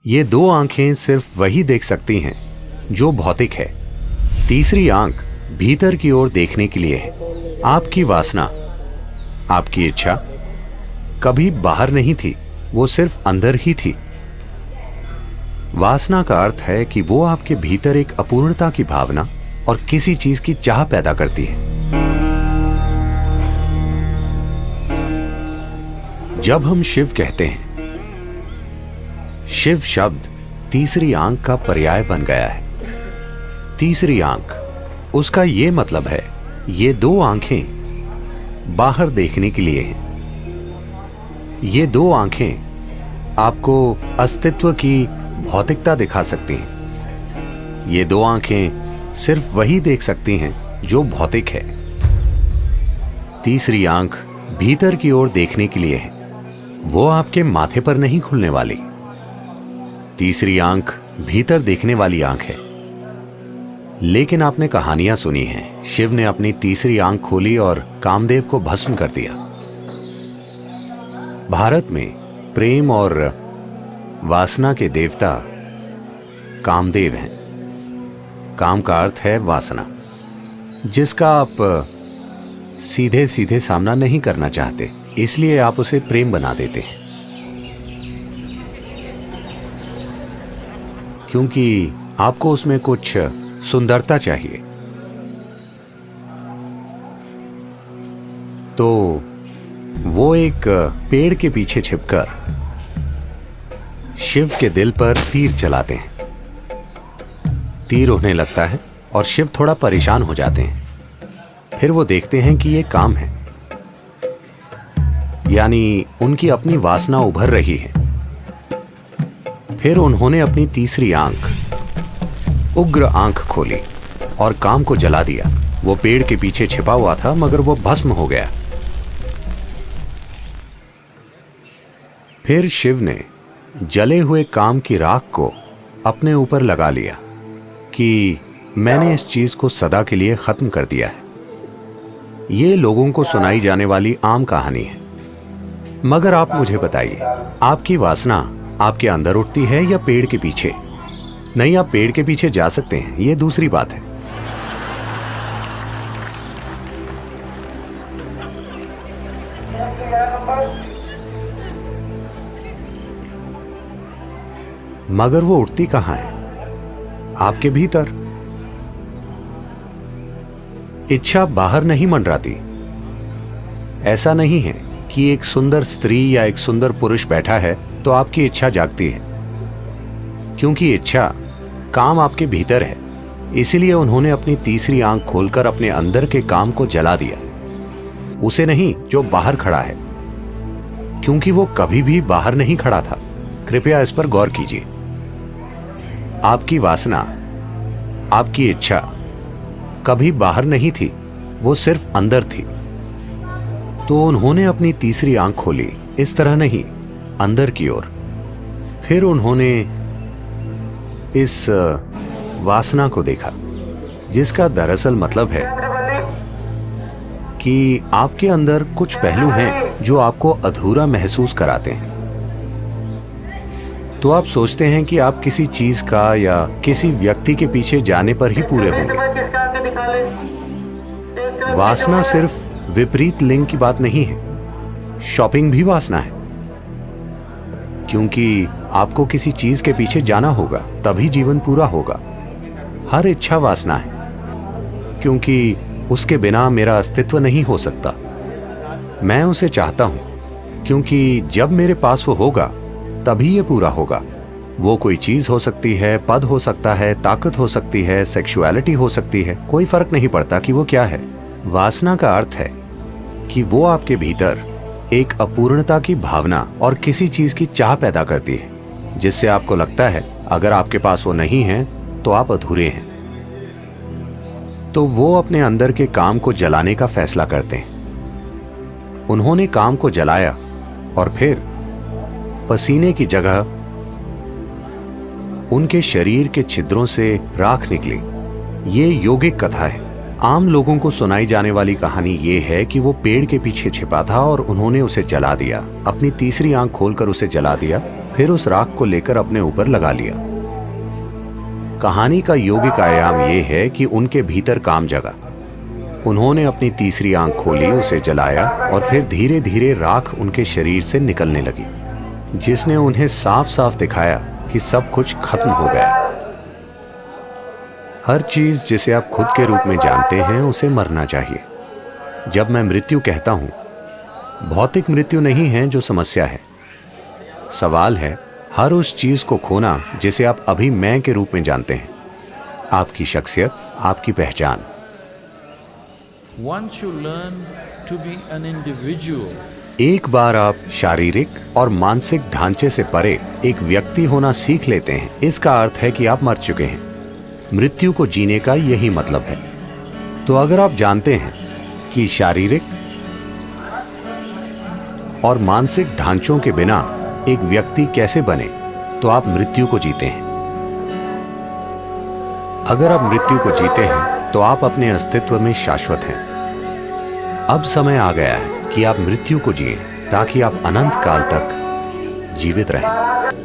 ये दो आंखें सिर्फ वही देख सकती हैं जो भौतिक है। तीसरी आंख भीतर की ओर देखने के लिए है। आपकी वासना, आपकी इच्छा कभी बाहर नहीं थी, वो सिर्फ अंदर ही थी। वासना का अर्थ है कि वो आपके भीतर एक अपूर्णता की भावना और किसी चीज की चाह पैदा करती है। जब हम शिव कहते हैं, शिव शब्द तीसरी आंख का पर्याय बन गया है। तीसरी आंख, उसका यह मतलब है ये दो आंखें बाहर देखने के लिए हैं। ये दो आंखें आपको अस्तित्व की भौतिकता दिखा सकती हैं। ये दो आंखें सिर्फ वही देख सकती हैं जो भौतिक है। तीसरी आंख भीतर की ओर देखने के लिए है, वो आपके माथे पर नहीं खुलने वाली। तीसरी आंख भीतर देखने वाली आंख है। लेकिन आपने कहानियां सुनी हैं, शिव ने अपनी तीसरी आंख खोली और कामदेव को भस्म कर दिया। भारत में प्रेम और वासना के देवता कामदेव हैं। काम का अर्थ है वासना, जिसका आप सीधे सीधे सामना नहीं करना चाहते, इसलिए आप उसे प्रेम बना देते हैं, क्योंकि आपको उसमें कुछ सुंदरता चाहिए। तो वो एक पेड़ के पीछे छिपकर शिव के दिल पर तीर चलाते हैं। तीर उड़ने लगता है और शिव थोड़ा परेशान हो जाते हैं। फिर वो देखते हैं कि ये काम है, यानी उनकी अपनी वासना उभर रही है। फिर उन्होंने अपनी तीसरी आंख, उग्र आंख खोली और काम को जला दिया। वो पेड़ के पीछे छिपा हुआ था, मगर वो भस्म हो गया। फिर शिव ने जले हुए काम की राख को अपने ऊपर लगा लिया कि मैंने इस चीज को सदा के लिए खत्म कर दिया है। ये लोगों को सुनाई जाने वाली आम कहानी है, मगर आप मुझे बताइए, आपकी वासना आपके अंदर उठती है या पेड़ के पीछे? नहीं, आप पेड़ के पीछे जा सकते हैं, ये दूसरी बात है। मगर वो उठती कहां है? आपके भीतर। इच्छा बाहर नहीं मंडराती। ऐसा नहीं है कि एक सुंदर स्त्री या एक सुंदर पुरुष बैठा है तो आपकी इच्छा जागती है, क्योंकि इच्छा काम आपके भीतर है। इसीलिए उन्होंने अपनी तीसरी आंख खोलकर अपने अंदर के काम को जला दिया, उसे नहीं जो बाहर खड़ा है, क्योंकि वो कभी भी बाहर नहीं खड़ा था। कृपया इस पर गौर कीजिए। आपकी वासना, आपकी इच्छा कभी बाहर नहीं थी, वो सिर्फ अंदर थी। तो उन्होंने अपनी तीसरी आंख खोली, इस तरह नहीं, अंदर की ओर। फिर उन्होंने इस वासना को देखा, जिसका दरअसल मतलब है कि आपके अंदर कुछ पहलू हैं जो आपको अधूरा महसूस कराते हैं। तो आप सोचते हैं कि आप किसी चीज का या किसी व्यक्ति के पीछे जाने पर ही पूरे होंगे। वासना सिर्फ विपरीत लिंग की बात नहीं है, शॉपिंग भी वासना है, क्योंकि आपको किसी चीज के पीछे जाना होगा, तभी जीवन पूरा होगा। हर इच्छा वासना है, क्योंकि उसके बिना मेरा अस्तित्व नहीं हो सकता। मैं उसे चाहता हूं, क्योंकि जब मेरे पास वो होगा तभी ये पूरा होगा। वो कोई चीज हो सकती है, पद हो सकता है, ताकत हो सकती है, सेक्सुअलिटी हो सकती है, कोई फर्क नहीं पड़ता कि वो क्या है। वासना का अर्थ है कि वो आपके भीतर एक अपूर्णता की भावना और किसी चीज की चाह पैदा करती है, जिससे आपको लगता है अगर आपके पास वो नहीं है तो आप अधूरे हैं। तो वो अपने अंदर के काम को जलाने का फैसला करते हैं। उन्होंने काम को जलाया और फिर पसीने की जगह उनके शरीर के छिद्रों से राख निकली। ये यौगिक कथा है। आम लोगों को सुनाई जाने वाली कहानी ये है कि वो पेड़ के पीछे छिपा था और उन्होंने उसे जला दिया, अपनी तीसरी आंख खोलकर उसे जला दिया फिर उस राख को लेकर अपने ऊपर लगा लिया। कहानी का यौगिक आयाम यह है कि उनके भीतर काम जगा। उन्होंने अपनी तीसरी आंख खोली, उसे जलाया और फिर धीरे धीरे राख उनके शरीर से निकलने लगी, जिसने उन्हें साफ साफ दिखाया कि सब कुछ खत्म हो गया। हर चीज जिसे आप खुद के रूप में जानते हैं उसे मरना चाहिए। जब मैं मृत्यु कहता हूं, भौतिक मृत्यु नहीं है जो समस्या है। सवाल है हर उस चीज को खोना जिसे आप अभी मैं के रूप में जानते हैं, आपकी शख्सियत, आपकी पहचान। Once you learn to be an individual, एक बार आप शारीरिक और मानसिक ढांचे से परे एक व्यक्ति होना सीख लेते हैं, इसका अर्थ है कि आप मर चुके हैं। मृत्यु को जीने का यही मतलब है। तो अगर आप जानते हैं कि शारीरिक और मानसिक ढांचों के बिना एक व्यक्ति कैसे बने, तो आप मृत्यु को जीते हैं। अगर आप मृत्यु को जीते हैं तो आप अपने अस्तित्व में शाश्वत हैं। अब समय आ गया है कि आप मृत्यु को जिएं ताकि आप अनंत काल तक जीवित रहें।